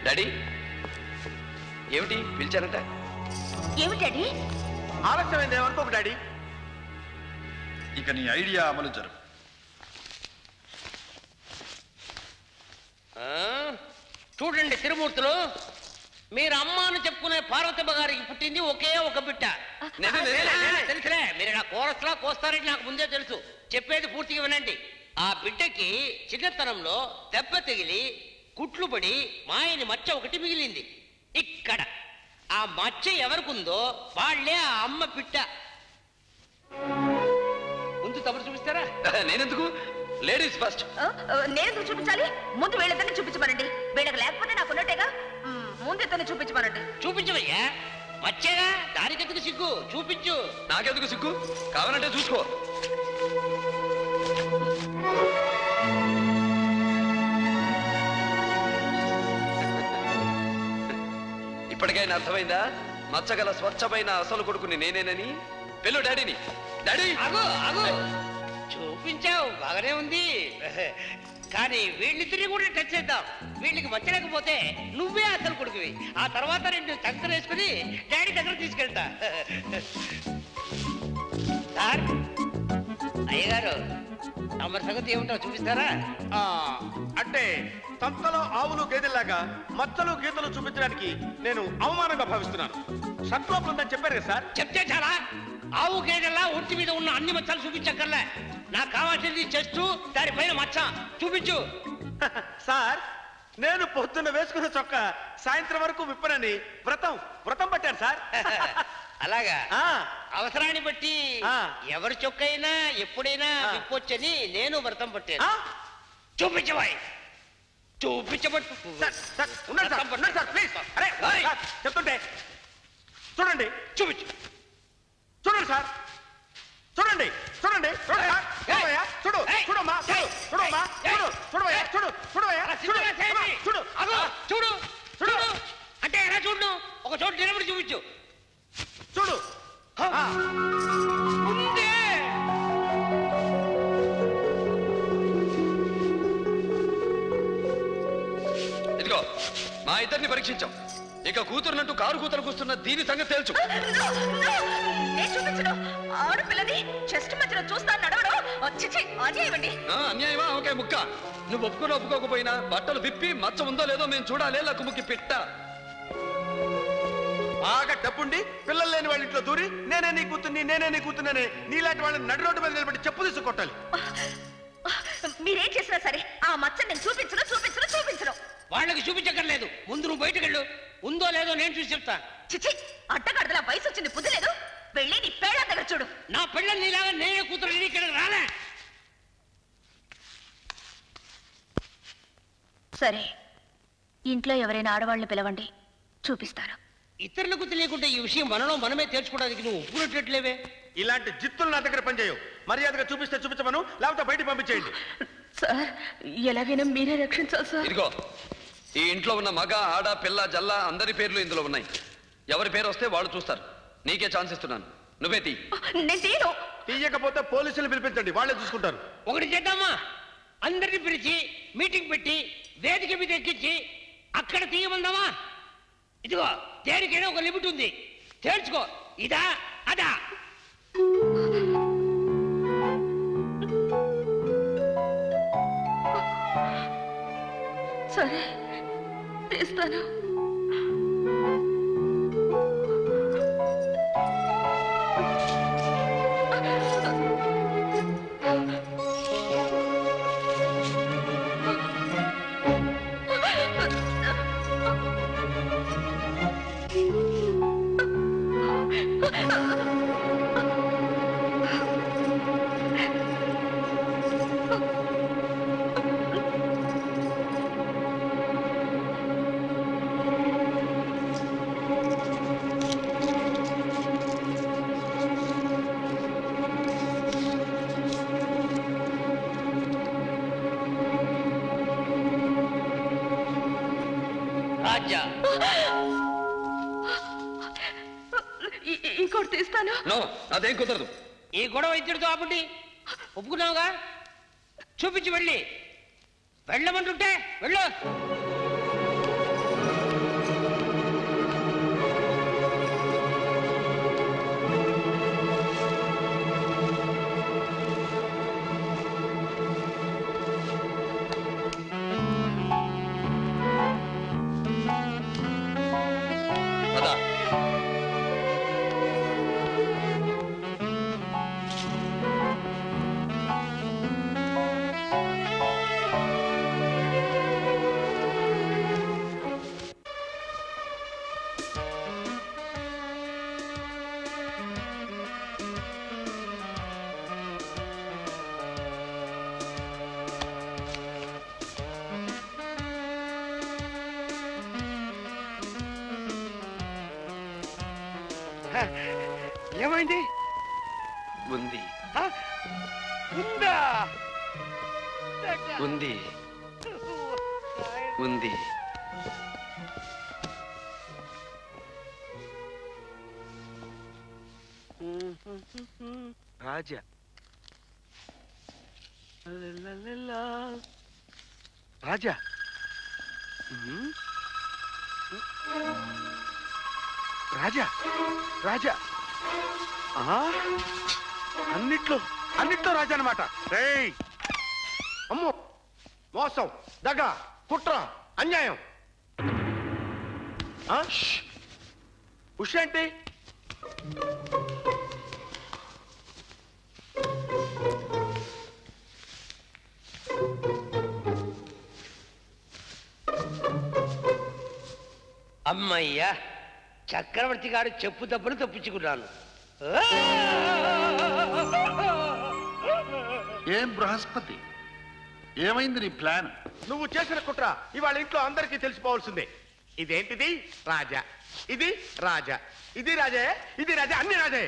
Daddy ఏమిటి పిలిచారంట? ఏమిటి daddy? ఆలస్యమైంది ఏమనుకోకు డాడీ. ఇక నీ ఐడియా అమలు జరుగు. చూడండి తిరుమూర్తులు, మీరు అమ్మ అని చెప్పుకునే పార్వతమ్మ గారికి పుట్టింది ఒకే ఒక బిడ్డ. తెలుసులే, మీరు నా కోరస్లా కోస్తారని నాకు ముందే తెలుసు. చెప్పేది పూర్తిగా వినండి. ఆ బిడ్డకి చిన్నతనంలో దెబ్బ తగిలి కుట్లు పడి మాయని మచ్చ ఒకటి మిగిలింది. ఇక్కడ ఆ మచ్చ ఎవరికుందో వాళ్లే ఆ అమ్మ బిడ్డ. ముందు తమరు చూపిస్తారా? నేనెందుకు? Ladies first. నేనెందుకు చూపించాలి? ముందు వీళ్ళతోనే చూపించమనండి. వీళ్ళకి లేకపోతే నాకున్నట్టేగా. ముందెతనే చూపించమనండి. చూపించవయ్యా, మచ్చేగా, దానికెందుకు సిగ్గు? చూపించు. నాకెందుకు సిగ్గు? కావాలంటే చూసుకో. ఇప్పటికైనా అర్థమైందా? మచ్చగల స్వచ్ఛమైన అసలు కొడుకుని నేనేనని. పిల్లు డాడీని. డాడీ ఆగు ఆగు, చూపించావు బాగానే ఉంది, కానీ వీళ్ళిద్దరిని కూడా టచ్ చేద్దాం. వీళ్ళకి మచ్చలేకపోతే నువ్వే అసలు కొడుకువి. ఆ తర్వాత రెండు చక్కర వేసుకుని డాడీ దగ్గర తీసుకెళ్తా. సార్, అయ్యగారు తమరి సంగతి ఏమిటో చూపిస్తారా? అంటే సంతలో ఆవులు గేదెల్లాగా మచ్చలు గీతలు చూపించడానికి నేను అవమానంగా భావిస్తున్నాను. షర్ట్ లోపల ఉందని చెప్పారు కదా సార్. చెప్తే చాలా. ఆవు గేదెల్లా ఒంటి మీద ఉన్న అన్ని మచ్చలు చూపించక్కర్లే. నాకు కావాల్సింది చెస్ట్, దానిపైన మచ్చ. చూపించు. సార్, నేను పొద్దున్న వేసుకున్న చొక్కా సాయంత్రం వరకు విప్పనని వ్రతం పట్టాను సార్. అలాగా? అవసరాన్ని బట్టి ఎవరి చొక్కైనా ఎప్పుడైనా విప్పొచ్చని నేను వ్రతం పట్టాను. చూపించబాయ్, చూపించబట్టు. చెప్తుంటే చూడండి. చూపించు. చూడండి సార్, చూడండి చూడండి చూడు చూడమ్మా చూడమ్మా చూడు చూడవయ్యా చూడు చూడవయ్యా చూడు చూడు చూడు. అంటే ఎలా చూడు? ఒక చోటు నిలబడి చూపించు. చూడు. ఇదిగో మా ఇద్దరిని పరీక్షించాం. ఇక కూతురునంటూ కారు కూతురు కూస్తున్న దీని సంగతి తెలుసు. ఆడపిల్లని చెస్ట్ మధ్యలో చూస్తా నడవడం అన్యాయమండి. అన్యాయమా? ఓకే ముక్క. నువ్వు ఒప్పుకోకపోయినా బట్టలు విప్పి మచ్చ ఉందో లేదో మేము చూడాలి. లక్కుముక్కి పిట్ట. బాగా డబ్బుండి పిల్లలు లేని వాళ్ళ ఇంట్లో దూరి నేనే నీ కూతుర్ని నీలాంటి వాళ్ళని నడి రోడ్డు మీద నిలబడి చెప్పు తీసు కొట్టాలి. మీరేం చేసినా సరే ఆ మచ్చ నేను చూపించను. వాళ్ళకి చూపించక్కర్లేదు. ముందు నువ్వు బయటకెళ్ళు. ఉందో లేదో నేను చూసి చెప్తా. చిచి, అడ్డగడ్డలా వయసు వచ్చింది, బుద్ధి లేదు. వెళ్ళి నీ పేడ దగ్గర చూడు. నా పిల్లలు నీలాగా నేనే కూతురు ఇక్కడ రాలే. సరే, ఇంట్లో ఎవరైనా ఆడవాళ్ళని పిలవండి, చూపిస్తాను. ఇతరులకు తెలియకుండా ఈ విషయం మనలో మనమే తేల్చుకోవడానికి నువ్వు ఒప్పుకున్నట్లేవే. ఇలాంటి జిత్తులు నా దగ్గర పనిచేయవు. మర్యాదగా చూపిస్తే చూపించమను, లేకపోతే బయటికి పంపించేయండి. సార్, ఎలాగైనా మీరే రక్షించాలి సార్. ఇదిగో, ఈ ఇంట్లో ఉన్న మగ ఆడ పిల్ల జల్ల అందరి పేర్లు ఇందులో ఉన్నాయి. ఎవరి పేరు వస్తే వాళ్ళు చూస్తారు. నీకే ఛాన్స్ ఇస్తున్నాను, నువ్వే తీ. నేను తీయకపోతే పోలీసులు పిలిపించండి, వాళ్ళే చూసుకుంటారు. ఒకటి చేద్దామా? అందరిని పిలిచి మీటింగ్ పెట్టి వేదిక మీద ఎక్కించి అక్కడ తీయమందామా? ఇదిగో, దేనికైనా ఒక లిమిట్ ఉంది, తేల్చుకో. ఇదా అదా? సరే, తీస్తాను. ఇంకోటి తీస్తాను. అదేం కుదరదు. ఈ గొడవ ఇద్దరితో ఆపండి. ఒప్పుకున్నావుగా? చూపించి వెళ్ళమంటుంటే వెళ్ళు. ఏమైంది? ఉంది ఉందా? ఉంది ఉంది రాజా రాజా రాజా రాజా అన్నిట్లో రాజా అనమాట. అమ్మో, మోసం, దగ, కుట్ర, అన్యాయం. ఉష్ ఏంటి? అమ్మయ్యా, చక్రవర్తి గారు చెప్పు దెబ్బలు తప్పించుకున్నాను. ఏం బృహస్పతి, ఏమైంది నీ ప్లాన్? నువ్వు చేసిన కుట్ర ఇవాళ ఇంట్లో అందరికీ తెలిసిపోవాల్సిందే. ఇదేంటిది? రాజా. ఇది రాజా. ఇది రాజే, ఇది రాజా, అన్ని రాజే.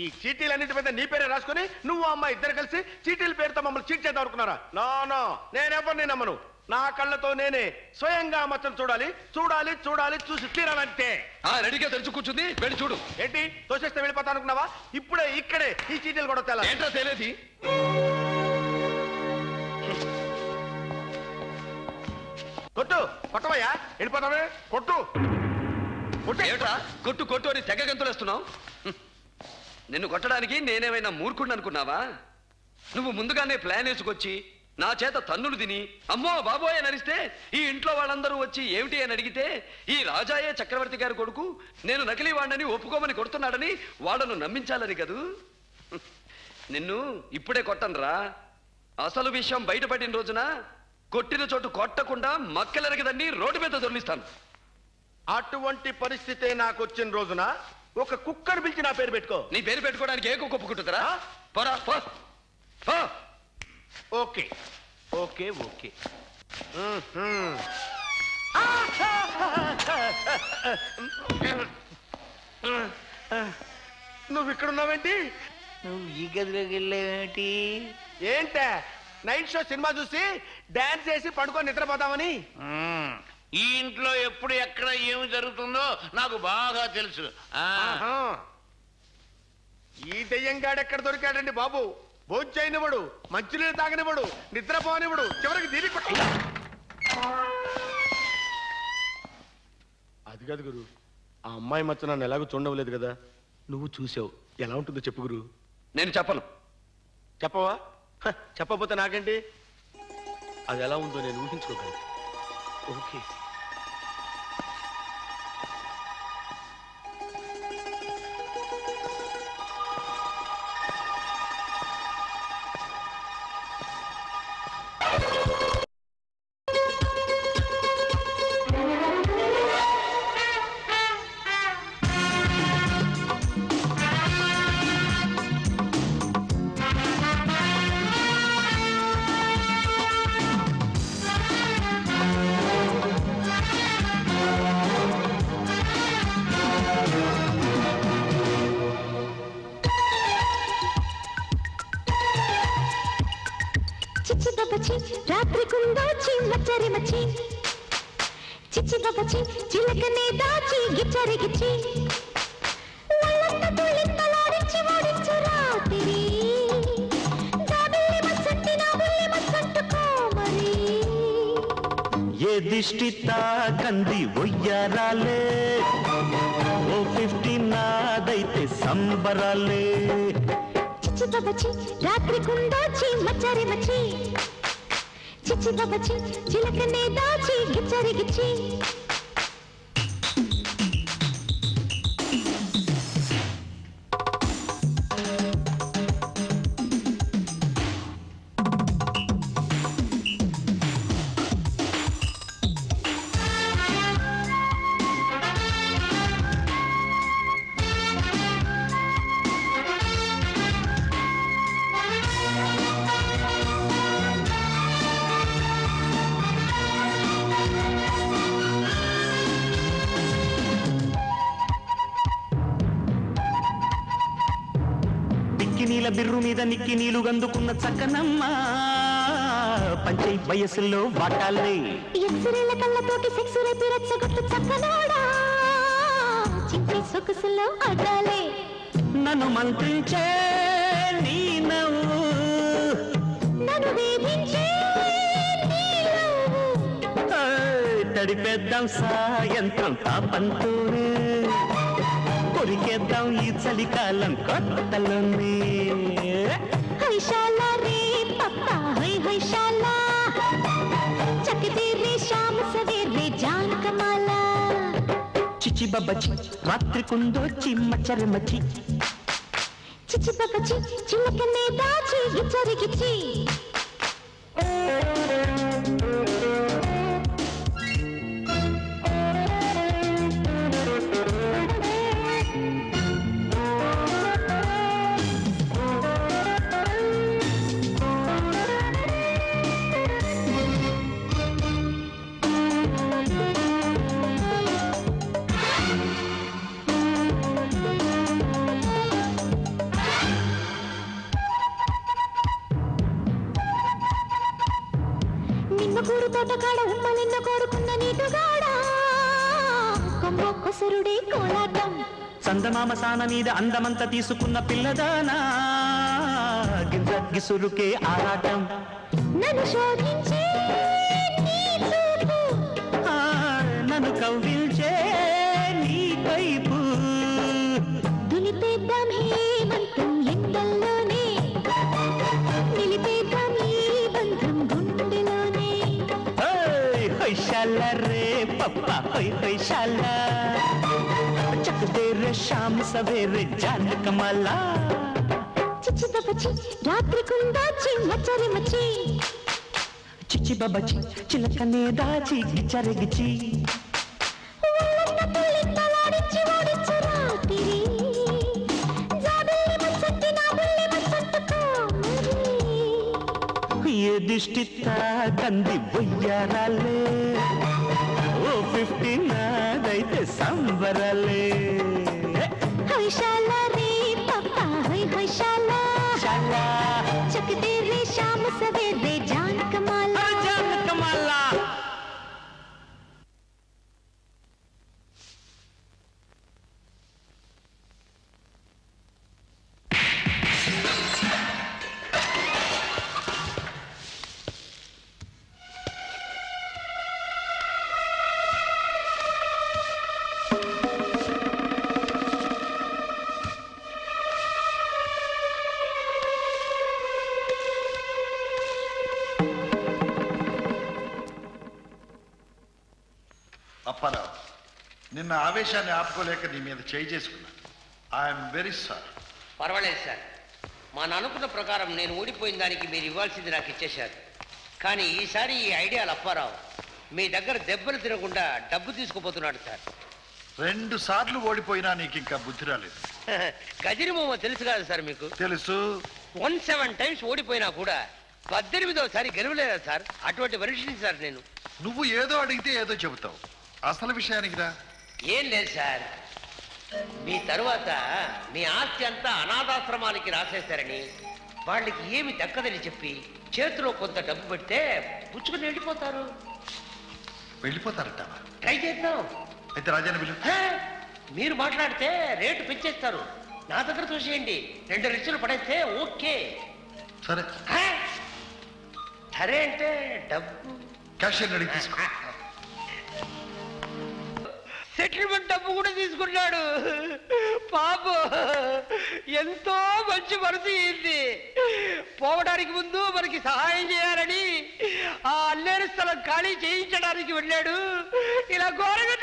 ఈ చీటీలన్నిటి మీద నీ పేరే రాసుకుని నువ్వు అమ్మ ఇద్దరు కలిసి చీటీల పేరుతో మమ్మల్ని చీట్ చేద్దాం అనుకున్నారా? నో, నేనెవరిని నమ్మను. నా కళ్ళతో నేనే స్వయంగా మచ్చలు చూడాలి, చూడాలి, చూడాలి, చూసి తీరాలంటే. రెడీగా తెరుచు కూర్చుంది, వెళ్ళి చూడు. ఏంటి తోసేస్తే వెళ్ళిపోతా అనుకున్నావా? ఇప్పుడే ఇక్కడే ఈ చీటీలు కూడా తేలా. ఏంటో తెలియదు. కొట్టవయ్యా, వెళ్ళిపోతావే, కొట్టు. ఏమిట్రా కొట్టు కొట్టు అని తెగ గంతులేస్తున్నావు? నిన్ను కొట్టడానికి నేనేమైనా మూర్ఖుడిని అనుకున్నావా? నువ్వు ముందుగానే ప్లాన్ వేసుకొచ్చి నా చేత తన్నులు తిని అమ్మో బాబోయ్ అని అరిస్తే ఈ ఇంట్లో వాళ్ళందరూ వచ్చి ఏమిటి అని అడిగితే ఈ రాజాయే చక్రవర్తి గారి కొడుకు, నేను నకిలీ వాడిని ఒప్పుకోమని కొడుతున్నాడని వాళ్ళను నమ్మించాలని కదూ. నిన్ను ఇప్పుడే కొట్టనురా. అసలు విషయం బయటపడిన రోజున కొట్టిన చోటు కొట్టకుండా మక్కలెరగదని రోడ్డు మీద దొర్లిస్తాను. అటువంటి పరిస్థితే నాకు వచ్చిన రోజున ఒక కుక్కను పిలిచి నా పేరు పెట్టుకో. నీ పేరు పెట్టుకోవడానికి ఏ కుక్క ఒప్పుకుంటుందిరా? పోరా పో. Okay okay okay. నువ్వు ఇక్కడున్నావేంటి? నువ్వు ఈ గదిలోకి వెళ్ళేవేంటి? ఏంటే నైట్ షో సినిమా చూసి డాన్స్ చేసి పడుకొని నిద్రపోతామని? ఈ ఇంట్లో ఎప్పుడు ఎక్కడ ఏమి జరుగుతుందో నాకు బాగా తెలుసు. ఈ దెయ్యంగాడెక్కడ దొరికాడండి బాబు? భోజననివ్వడు, మంచినీళ్ళు తాగనివ్వడు, నిద్రపోనివ్వడు, చివరికి దీని కొట్టి. అది కాదు గురు, ఆ అమ్మాయి మచ్చ నన్ను ఎలాగో చూడలేదు కదా. నువ్వు చూసావు, ఎలా ఉంటుందో చెప్పు గురు. నేను చెప్పను. చెప్పవా? చెప్పకపోతే నాకేంటి? అది ఎలా ఉందో నేను ఊహించుకోగలను. ఓకే. రాత్రి కుందోచి మచ్చరి మచ్చి చిచ్చి బబచి చిలకనే దాచి గిచ్చరి గిచ్చి వల్లంత తుళ్ళింతలాడించి వాడించు రాత్రి జాబిల్లి మచ్చంటి నా బుల్లి మచ్చంటుకో మరి ఏ దిష్టి తాకంది ఒయ్యారాలే ఓ 50 నాదైతే సంబరాలే చిచ్చి బబచి రాత్రి కుందోచి మచ్చరి మచ్చి చిచ్చి బబచి చిలకనే దాచి గిచ్చరి గిచ్చి బిర్రు మీద నిక్కి నీలు గందుకున్న చక్కనమ్మ పంచై వయసులో వాటాలే ఎక్స్రేల కళ్ళతోటి సెక్స్ రేపి రచ్చగొట్టు చక్కనోడా చింపి సొగసులో ఆడాలే నన్ను మంత్రించే నీ నవ్వు నన్ను వేధించే నీ నవ్వు తడిపేద్దాం సాయంత్రం తాపంతోనే కొరికేద్దాం ఈ చలికాలం కొత్తలోనే హైశాలా రే పప్పా హై హైశాలా చకదే రే శామ్ సవేరే జాన్ కమాలా చిచి బబ్బచి రాత్రి కుందోచి మచ్చరి మచ్చి చిచి బబ్బచి చిలకనే దాచి గిచ్చరి గిచ్చి నిమ్మకూరు తోటకాడ ఉమ్మలిన్న కోరుకున్న నీటుగాడా కొమ్మ కొసరుడే కోలాటం చందమామ సాన మీద అందమంతా తీసుకున్న పిల్లదానా గింజ గిసురుకే ఆరాటం నన్ను శోధించే నీ చూపు నన్ను కవ్విల్చే నీ కైపు దులిపేద్దాం హేమంతం ఎండల్లోనే నిలిపేద్దాం ఈ బంధం గుండెలోనే హైశాల రే పప్పా హై హైశాల చకదే రే శామ్ సవేరే జాన్ కమలా చిచి బబచి రాత్రి కుందాచి మచ్చరి మచ్చి చిచి బబచి చిలకనే దాచి గిచ్చరి గిచి ఒళ్ళంతా పుల్లింతలాడించి ఓడించు రాత్రి జాబిల్లి ముచ్చట్టి నా బుల్లి ముచ్చట్టుకో మరి ఏ దిష్టి తాకంది బొయ్యారాలే ఓ 50 నాదైతే సంబరాలే హైశాలా రే పప్పా హై హైశాలా శాలా చకదే రే శామ్ సవేరే జాన్ కమాలా జాన్ కమలా అప్పారావు, నిన్న ఆవేశాన్ని ఆపుకోలేక నీ మీద చేయి చేసుకున్నాను. I'm very sorry. పర్వాలేదు సార్, మా అనుకున్న ప్రకారం నేను ఓడిపోయిన దానికి మీరు ఇవ్వాల్సింది నాకు ఇచ్చేశారు. కానీ ఈసారి ఈ ఐడియాలు అప్పారావు మీ దగ్గర దెబ్బలు తినకుండా డబ్బు తీసుకుపోతున్నాడు సార్. 2 సార్లు ఓడిపోయినా నీకు ఇంకా బుద్ధి రాలేదు. గజరిమోమ తెలుసు కదా సార్ మీకు? తెలుసు. 17 టైమ్స్ ఓడిపోయినా కూడా 18వసారి గెలవలేదా సార్? అటువంటి మనిషిని సార్ నేను. నువ్వు ఏదో అడిగితే ఏదో చెబుతావు. అసలు విషయానికి రా. ఏం లేదు సార్, మీ తరువాత మీ ఆస్తి అంతా అనాథాశ్రమానికి రాసేస్తారని వాళ్ళకి ఏమి దక్కదని చెప్పి చేతిలో కొంత డబ్బు పెడితే పుచ్చుకుని వెళ్ళిపోతారు. వెళ్ళిపోతారట. ట్రై చేద్దాం. అయితే రాజాని పిలు. మీరు మాట్లాడితే రేటు పెంచేస్తారు. నా దగ్గర చూసేయండి, 2 లక్షలు పడేస్తే ఓకే. సరే. సరే అంటే డబ్బు క్యాషియర్ అడిగి తీసుకో. సెటిల్మెంట్ డబ్బు కూడా తీసుకున్నాడు. పాపం ఎంతో మంచి మనసు అయింది. పోవడానికి ముందు మనకి సహాయం చేయాలని ఆ అల్లేరు స్థలం ఖాళీ చేయించడానికి వెళ్ళాడు. ఇలా ఘోరంగా